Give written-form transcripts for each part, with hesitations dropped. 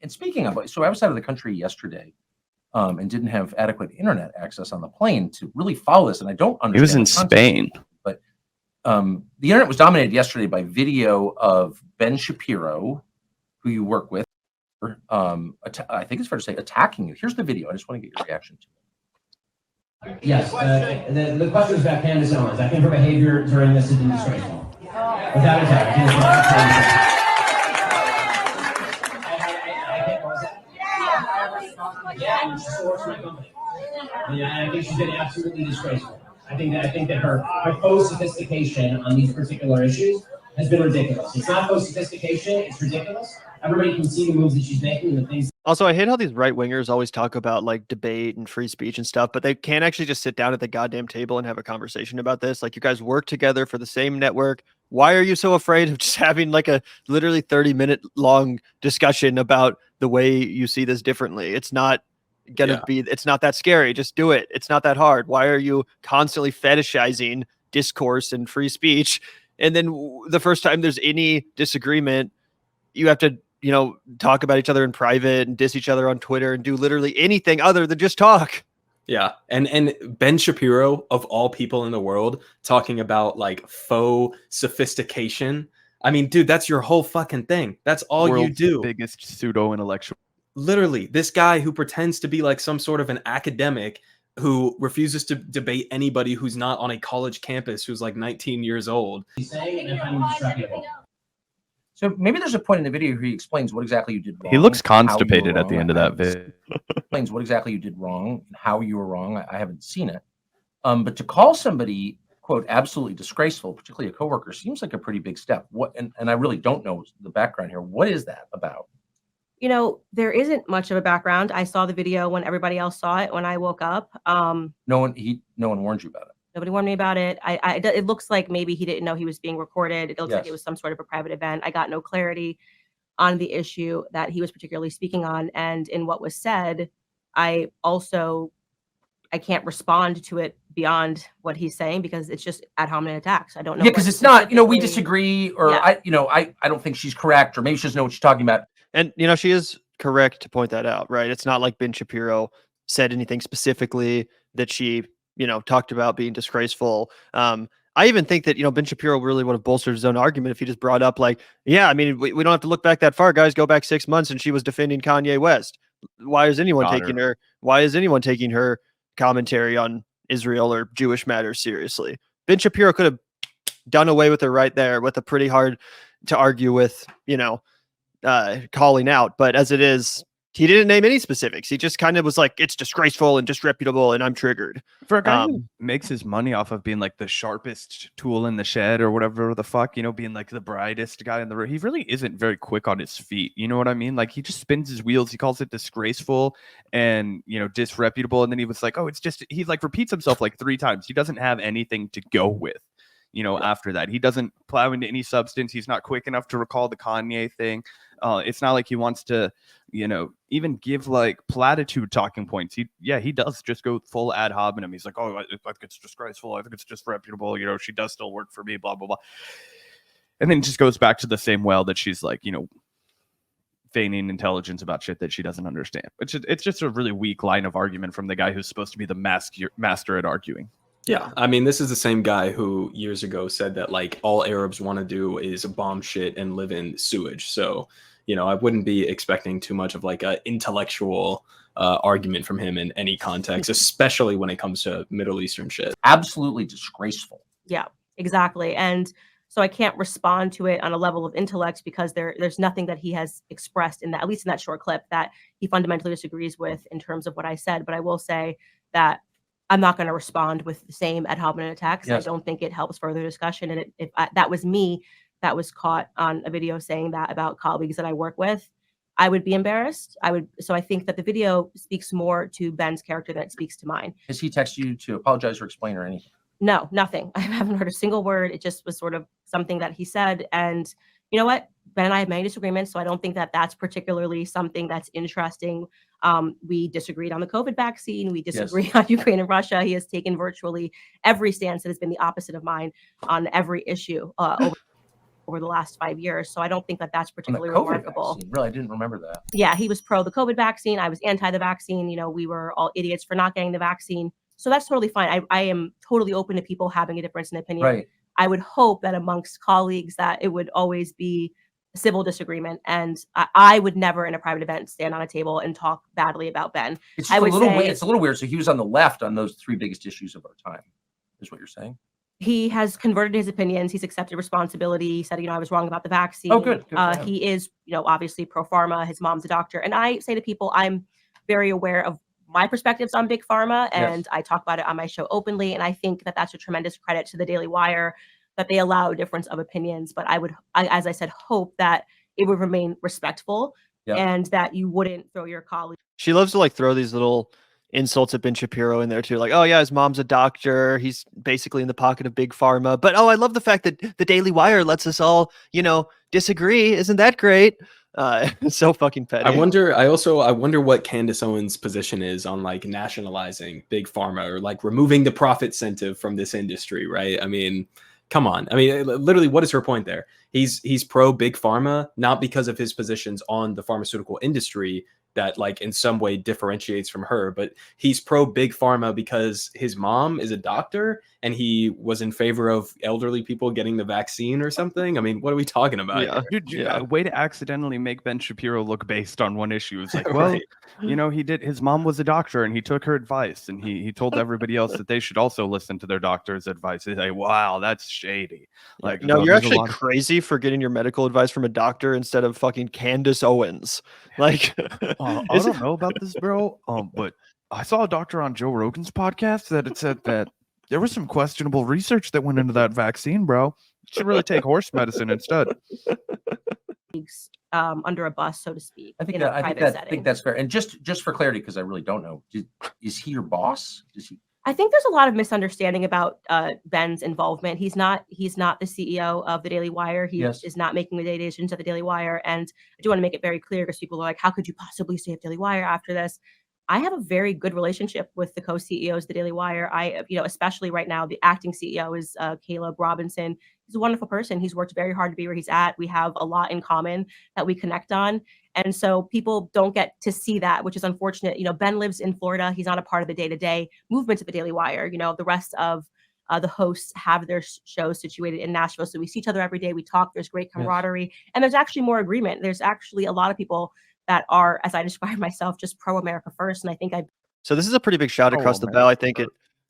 And speaking of, so I was out of the country yesterday, and didn't have adequate internet access on the plane to really follow this. And I don't understand. It was in Spain. But the internet was dominated yesterday by video of Ben Shapiro, who you work with, I think it's fair to say, attacking you. Here's the video. I just want to get your reaction to it. Yes, the question is about Candace Owens. I think her behavior during this has been disgraceful. Without a doubt. Yeah, and she supports my company. And I think she's been absolutely disgraceful. I think that her faux sophistication on these particular issues has been ridiculous. It's not faux sophistication, it's ridiculous. Everybody can see the moves that she's making and the things. Also, I hate how these right wingers always talk about like debate and free speech and stuff, but they can't actually just sit down at the goddamn table and have a conversation about this. Like, you guys work together for the same network. Why are you so afraid of just having like a literally 30-minute long discussion about the way you see this differently? It's not gonna be, it's not that scary. Just do it. It's not that hard. Why are you constantly fetishizing discourse and free speech? And then the first time there's any disagreement, you have to, talk about each other in private and diss each other on Twitter and do literally anything other than just talk. Yeah. And Ben Shapiro, of all people in the world, talking about like faux sophistication. I mean, dude, that's your whole fucking thing. That's all you do. Biggest pseudo-intellectual. Literally, this guy who pretends to be like some sort of an academic who refuses to debate anybody who's not on a college campus, who's like 19 years old. He's saying, and I'm disreputable. So maybe there's a point in the video where he explains what exactly you did wrong. He looks constipated at the end of that video. Explains what exactly you did wrong and how you were wrong. I haven't seen it. But to call somebody, quote, absolutely disgraceful, particularly a coworker, seems like a pretty big step. What? And I really don't know the background here. What is that about? There isn't much of a background. I saw the video when everybody else saw it when I woke up. No one warned you about it. Nobody warned me about it. It looks like maybe he didn't know he was being recorded. It looks like it was some sort of a private event. I got no clarity on the issue that he was particularly speaking on. And in what was said, I can't respond to it beyond what he's saying because it's just ad hominem attacks. I don't know. Yeah, because it's not, we disagree, or I don't think she's correct, or maybe she doesn't know what she's talking about. And, she is correct to point that out, right? It's not like Ben Shapiro said anything specifically that she, talked about being disgraceful. I even think that, Ben Shapiro really would have bolstered his own argument if he just brought up like, we don't have to look back that far, guys. Go back 6 months and she was defending Kanye West. Why is anyone taking her commentary on Israel or Jewish matters seriously? Ben Shapiro could have done away with her right there with a pretty hard to argue with, calling out. But as it is, he didn't name any specifics. He just kind of was like, it's disgraceful and disreputable and I'm triggered. For a guy who makes his money off of being like the sharpest tool in the shed or whatever the fuck, being like the brightest guy in the room, he really isn't very quick on his feet. You know what I mean? Like, he just spins his wheels. He calls it disgraceful and, disreputable. And then he was like, oh, it's just, he like repeats himself like 3 times. He doesn't have anything to go with. After that, he doesn't plow into any substance. He's not quick enough to recall the Kanye thing. It's not like he wants to, even give like platitude talking points. He does just go full ad hominem. He's like, oh, I think it's disgraceful. I think it's disreputable. She does still work for me, blah, blah, blah. And then it just goes back to the same well that she's like, feigning intelligence about shit that she doesn't understand. It's just a really weak line of argument from the guy who's supposed to be the master at arguing. Yeah, I mean, this is the same guy who years ago said that like all Arabs want to do is bomb shit and live in sewage. So, I wouldn't be expecting too much of like an intellectual argument from him in any context, especially when it comes to Middle Eastern shit. Absolutely disgraceful. Yeah, exactly. And so I can't respond to it on a level of intellect because there's nothing that he has expressed in that, at least in that short clip, that he fundamentally disagrees with in terms of what I said. But I will say that I'm not going to respond with the same ad hominem attacks. Yes. I don't think it helps further discussion. And if that was me that was caught on a video saying that about colleagues that I work with, I would be embarrassed. So I think that the video speaks more to Ben's character than it speaks to mine. Has he texted you to apologize or explain or anything? No, nothing. I haven't heard a single word. It just was sort of something that he said. And you know what? Ben and I have many disagreements, so I don't think that that's particularly something that's interesting. We disagreed on the COVID vaccine. We disagree on Ukraine and Russia. He has taken virtually every stance that has been the opposite of mine on every issue. over the last 5 years. So I don't think that that's On the particularly COVID remarkable. vaccine. Really, I didn't remember that. Yeah, he was pro the COVID vaccine. I was anti the vaccine. You know, we were all idiots for not getting the vaccine. So that's totally fine. I am totally open to people having a difference in opinion. Right. I would hope that amongst colleagues that it would always be a civil disagreement. And I would never in a private event stand on a table and talk badly about Ben. It's I just a would little say- weird. It's a little weird. So he was on the left on those 3 biggest issues of our time, is what you're saying? He has converted his opinions. He's accepted responsibility. He said, you know, I was wrong about the vaccine. Oh, good. Good for him. He is, you know, obviously pro pharma. His mom's a doctor. And I say to people, I'm very aware of my perspectives on big pharma, and I talk about it on my show openly. And I think that that's a tremendous credit to the Daily Wire that they allow a difference of opinions. But I would, as I said, hope that it would remain respectful and that you wouldn't throw your colleague. She loves to like throw these little insults at Ben Shapiro in there too. Like, oh yeah, his mom's a doctor. He's basically in the pocket of big pharma. But oh, I love the fact that the Daily Wire lets us all, you know, disagree. Isn't that great? It's so fucking petty. I wonder what Candace Owens' position is on like nationalizing big pharma or like removing the profit incentive from this industry, right? I mean, come on. I mean, literally, what is her point there? He's pro big pharma, not because of his positions on the pharmaceutical industry that like in some way differentiates from her, but he's pro big pharma because his mom is a doctor and he was in favor of elderly people getting the vaccine or something. I mean, what are we talking about? Yeah. here? Dude, a way to accidentally make Ben Shapiro look based on one issue. It's like, well, Right. you know, his mom was a doctor and he took her advice and he told everybody else that they should also listen to their doctor's advice. It's like, wow, that's shady. Like, no, you're there's a actually lot of- crazy for getting your medical advice from a doctor instead of fucking Candace Owens. Like, I is don't it- know about this, bro. But I saw a doctor on Joe Rogan's podcast that it said that there was some questionable research that went into that vaccine, bro. You should really take horse medicine instead. Under a bus, so to speak. I think in that, a I private think that, setting. think that's fair. And just for clarity, because I really don't know, is he your boss? Is he? I think there's a lot of misunderstanding about Ben's involvement. He's not the CEO of the Daily Wire. He is not making the day-to-day decisions at the Daily Wire. And I do want to make it very clear because people are like, how could you possibly stay at Daily Wire after this? I have a very good relationship with the co-CEOs of the Daily Wire. Especially right now, the acting CEO is Caleb Robinson. He's a wonderful person. He's worked very hard to be where he's at. We have a lot in common that we connect on. And so people don't get to see that, which is unfortunate. You know, Ben lives in Florida. He's not a part of the day-to-day movements of the Daily Wire. You know, the rest of the hosts have their shows situated in Nashville. So we see each other every day. We talk. There's great camaraderie. And there's actually more agreement. There's actually a lot of people that are, as I describe myself, just pro-America first. And I think So this is a pretty big shout across the bow, I think, at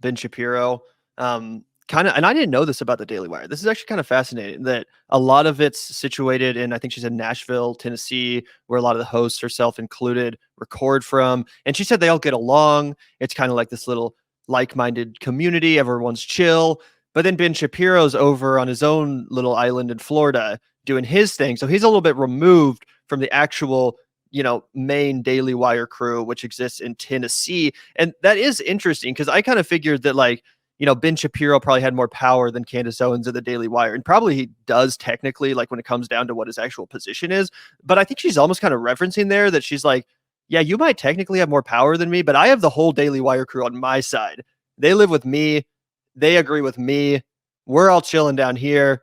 Ben Shapiro. And I didn't know this about the Daily Wire. This is actually kind of fascinating that a lot of it's situated in, I think she said Nashville, Tennessee, where a lot of the hosts, herself included, record from. And she said they all get along. It's kind of like this little like-minded community. Everyone's chill. But then Ben Shapiro's over on his own little island in Florida doing his thing. So he's a little bit removed from the actual, you know, main Daily Wire crew, which exists in Tennessee. And that is interesting because I kind of figured that, like, you know, Ben Shapiro probably had more power than Candace Owens at the Daily Wire. And probably he does technically, like when it comes down to what his actual position is. But I think she's almost kind of referencing there that she's like, yeah, you might technically have more power than me, but I have the whole Daily Wire crew on my side. They live with me. They agree with me. We're all chilling down here.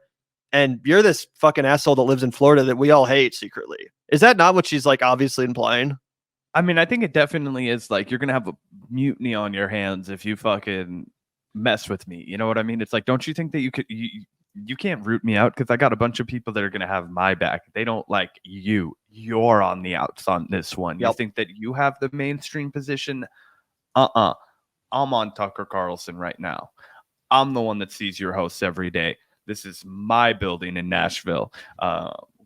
And you're this fucking asshole that lives in Florida that we all hate secretly. Is that not what she's like obviously implying? I mean, I think it definitely is. Like, you're going to have a mutiny on your hands if you fucking mess with me. You know what I mean? It's like, don't you think that you can't root me out because I got a bunch of people that are going to have my back. They don't like you. You're on the outs on this one. You think that you have the mainstream position? I'm on Tucker Carlson right now. I'm the one that sees your hosts every day. This is my building in Nashville.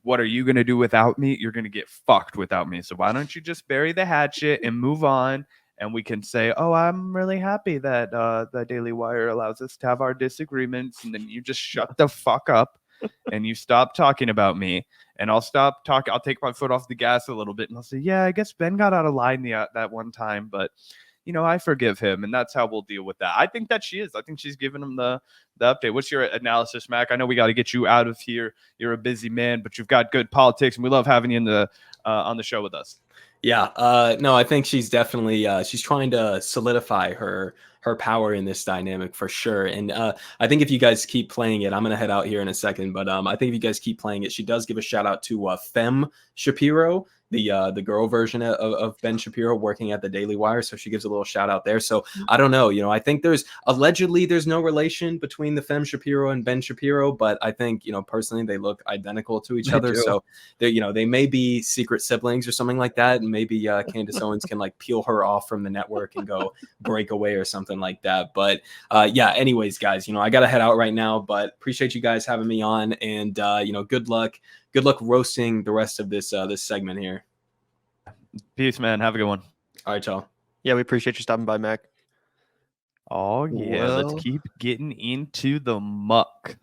What are you going to do without me? You're going to get fucked without me. So why don't you just bury the hatchet and move on? And we can say, oh, I'm really happy that the Daily Wire allows us to have our disagreements. And then you just shut the fuck up and you stop talking about me. And I'll stop talking. I'll take my foot off the gas a little bit. And I'll say, yeah, I guess Ben got out of line that one time. But, I forgive him, and that's how we'll deal with that. I think that she is. I think she's giving him the update. What's your analysis, Mac? I know we got to get you out of here. You're a busy man, but you've got good politics, and we love having you on the show with us. Yeah, no, I think she's definitely she's trying to solidify her power in this dynamic for sure. And I think if you guys keep playing it, I'm gonna head out here in a second, but I think if you guys keep playing it, she does give a shout out to Femme Shapiro, the girl version of Ben Shapiro working at the Daily Wire. So she gives a little shout out there. So I don't know, I think there's no relation between the Femme Shapiro and Ben Shapiro, but I think, personally they look identical to each other. do. So they may be secret siblings or something like that. And maybe Candace Owens can like peel her off from the network and go break away or something like that. But yeah, anyways, guys, I got to head out right now, but appreciate you guys having me on, and good luck roasting the rest of this segment here. Peace, man. Have a good one. All right, y'all. Yeah, we appreciate you stopping by, Mac. Oh yeah, Well- let's keep getting into the muck.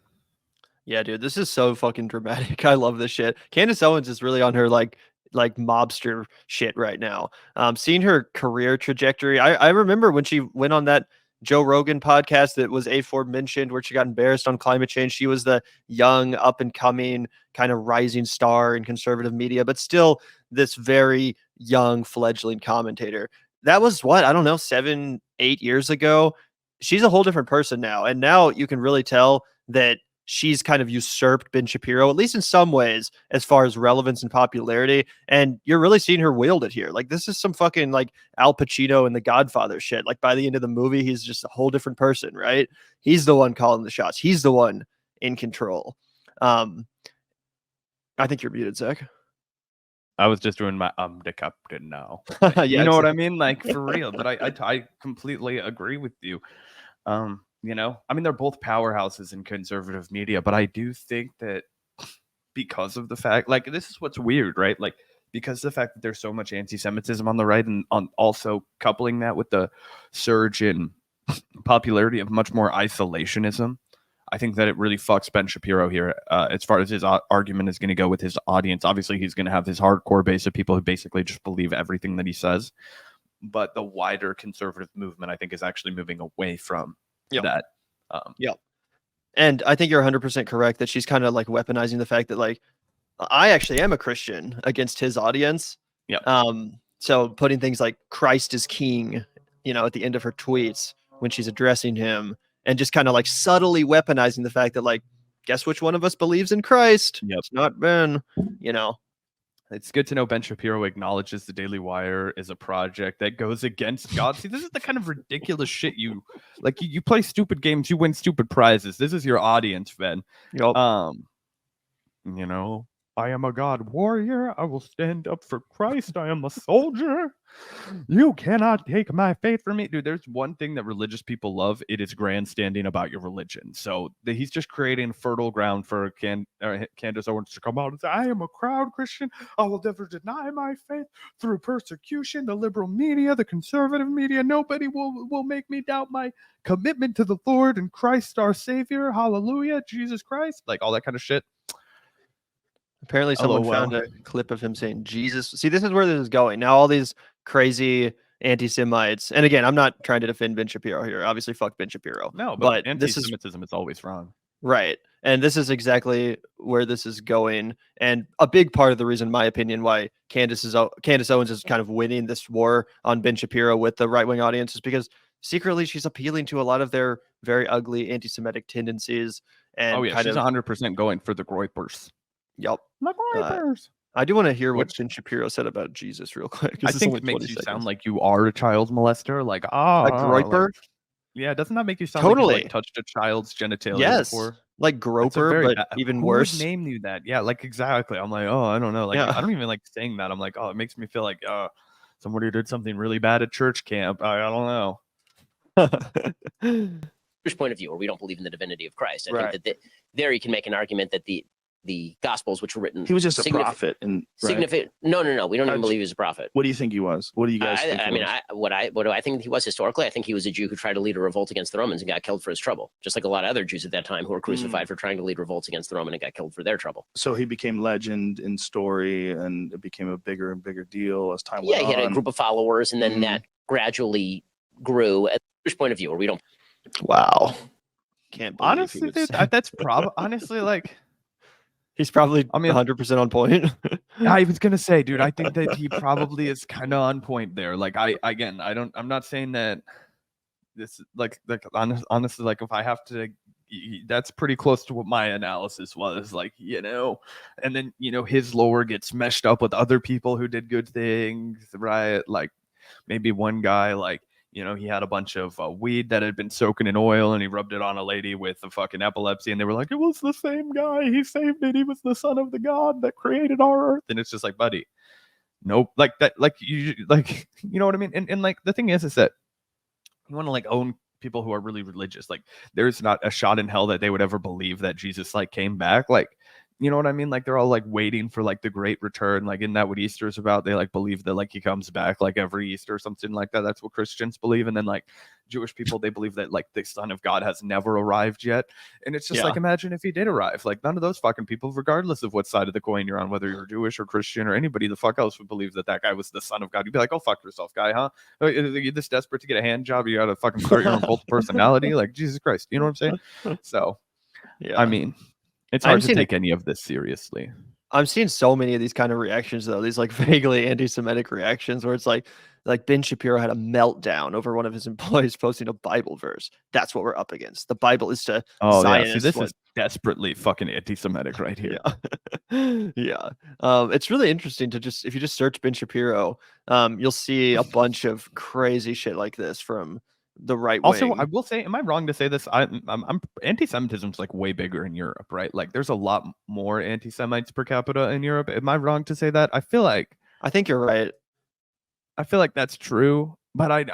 Yeah, dude, this is so fucking dramatic. I love this shit. Candace Owens is really on her like mobster shit right now. Seeing her career trajectory. I remember when she went on that Joe Rogan podcast that was A4 mentioned, where she got embarrassed on climate change. She was the young, up and coming kind of rising star in conservative media, but still this very young fledgling commentator. That was what, I don't know, 7-8 years ago. She's a whole different person now. And now you can really tell that she's kind of usurped Ben Shapiro, at least in some ways, as far as relevance and popularity. And you're really seeing her wield it here. Like, this is some fucking like Al Pacino and The Godfather shit. Like, by the end of the movie, he's just a whole different person, right? He's the one calling the shots. He's the one in control. I think you're muted, Zach. I was just doing my the captain now. Yeah, You know what I mean? Like, for real. But I completely agree with you. I mean, they're both powerhouses in conservative media, but I do think that because of the fact, like, this is what's weird, right? Like, because of the fact that there's so much anti-Semitism on the right, and on also coupling that with the surge in popularity of much more isolationism, I think that it really fucks Ben Shapiro here as far as his argument is going to go with his audience. Obviously, he's going to have his hardcore base of people who basically just believe everything that he says. But the wider conservative movement, I think, is actually moving away from that. And I think you're 100% correct that she's kind of like weaponizing the fact that, like, I actually am a Christian against his audience. So putting things like Christ is king, at the end of her tweets when she's addressing him, and just kind of like subtly weaponizing the fact that, like, guess which one of us believes in Christ? It's not Ben, It's good to know Ben Shapiro acknowledges the Daily Wire is a project that goes against God. See, this is the kind of ridiculous shit you play stupid games, you win stupid prizes. This is your audience, Ben. I am a God warrior. I will stand up for Christ. I am a soldier. You cannot take my faith from me. Dude, there's one thing that religious people love. It is grandstanding about your religion. So he's just creating fertile ground for Candace Owens to come out and say, I am a proud Christian. I will never deny my faith through persecution, the liberal media, the conservative media. Nobody will make me doubt my commitment to the Lord and Christ our Savior. Hallelujah, Jesus Christ. Like, all that kind of shit. Apparently someone found a clip of him saying Jesus. See, this is where this is going. Now all these crazy anti-Semites, and again, I'm not trying to defend Ben Shapiro here. Obviously, fuck Ben Shapiro. No, but anti-Semitism is always wrong. Right. And this is exactly where this is going. And a big part of the reason, in my opinion, why Candace Owens is kind of winning this war on Ben Shapiro with the right-wing audience is because secretly she's appealing to a lot of their very ugly anti-Semitic tendencies. And she's 100% going for the Groypers. Yep. Like Groypers. I do want to hear what Ben Shapiro said about Jesus real quick. I think it makes you sound like you are a child molester. Like, a groyper? Yeah, doesn't that make you sound totally like you touched a child's genitalia yes. before? Like groper, but even worse. Who would name you that? Yeah, like exactly. I'm like, I don't know. Like, I don't even like saying that. I'm like, it makes me feel like somebody did something really bad at church camp. I don't know. Point of view, or we don't believe in the divinity of Christ. I think that there you can make an argument that the Gospels, which were written, he was just a prophet, and significant. No, we don't even believe he was a prophet. What do you think he was? What do you guys think? What do I think he was historically? I think he was a Jew who tried to lead a revolt against the Romans and got killed for his trouble, just like a lot of other Jews at that time who were crucified for trying to lead revolts against the Roman and got killed for their trouble. So he became legend in story, and it became a bigger and bigger deal as time went on. Yeah, he had a group of followers, and then that gradually grew at the Jewish point of view, where we don't. Wow. Can't believe Honestly, he would dude, say- that's probably honestly like he's probably I mean, 100% on point. I was gonna say, dude, I think that he probably is kind of on point there. Like I'm not saying that this honestly, like if I have to, that's pretty close to what my analysis was, like, and then his lore gets meshed up with other people who did good things, right? Like maybe one guy, like, he had a bunch of weed that had been soaking in oil and he rubbed it on a lady with a fucking epilepsy, and they were like, it was the same guy, he saved it, he was the son of the God that created our earth. And it's just like, buddy, nope. Like that, like you know what I mean? And like the thing is that you want to like own people who are really religious. Like there's not a shot in hell that they would ever believe that Jesus like came back. Like, you know what I mean? Like they're all like waiting for like the great return. Like, isn't that what Easter is about? They like believe that like he comes back like every Easter or something like that. That's what Christians believe. And then like Jewish people, they believe that like the Son of God has never arrived yet. And it's just like, imagine if he did arrive. Like none of those fucking people, regardless of what side of the coin you're on, whether you're Jewish or Christian or anybody the fuck else would believe that that guy was the Son of God. You'd be like, oh, fuck yourself, guy, huh? You're this desperate to get a hand job? You gotta fucking start your own cult of personality? Like, Jesus Christ. You know what I'm saying? So, Yeah. I mean, it's hard to take any of this seriously. I'm seeing so many of these kind of reactions, though. These like vaguely anti-Semitic reactions where it's like Ben Shapiro had a meltdown over one of his employees posting a Bible verse. That's what we're up against. The Bible is to Zionists. See, this is desperately fucking anti-Semitic right here. Yeah. It's really interesting to if you just search Ben Shapiro, you'll see a bunch of crazy shit like this from the right also wing. I will say, am I wrong to say this? I'm anti-Semitism is like way bigger in Europe, right? Like there's a lot more anti-Semites per capita in Europe. Am I wrong to say that? I think you're right. I feel like that's true, but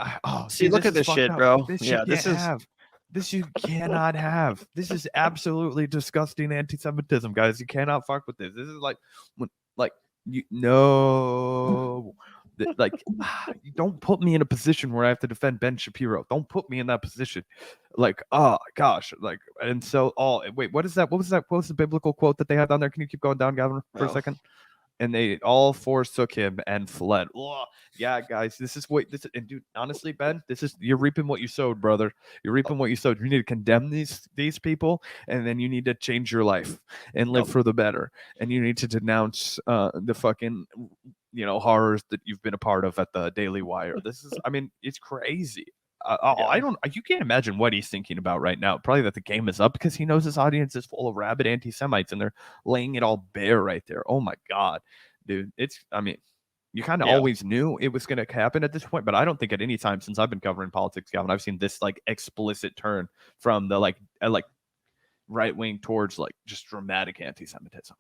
see, look at this shit, bro. This you cannot have. This is absolutely disgusting anti-Semitism, guys. You cannot fuck with this. This is like when like you don't put me in a position where I have to defend Ben Shapiro. Don't put me in that position. Like, oh gosh, like, and so wait, what is that? What was the biblical quote that they had down there? Can you keep going down, Gavin, for a second? And they all forsook him and fled. Oh, yeah, guys, and dude, honestly, Ben, you're reaping what you sowed, brother. You're reaping what you sowed. You need to condemn these people, and then you need to change your life and live for the better. And you need to denounce the fucking horrors that you've been a part of at the Daily Wire. It's crazy. You can't imagine what he's thinking about right now. Probably that the game is up because he knows his audience is full of rabid anti-Semites and they're laying it all bare right there. Oh my God, dude. You kind of always knew it was going to happen at this point, but I don't think at any time since I've been covering politics, Gavin, I've seen this like explicit turn from the like right wing towards like just dramatic anti-Semitism.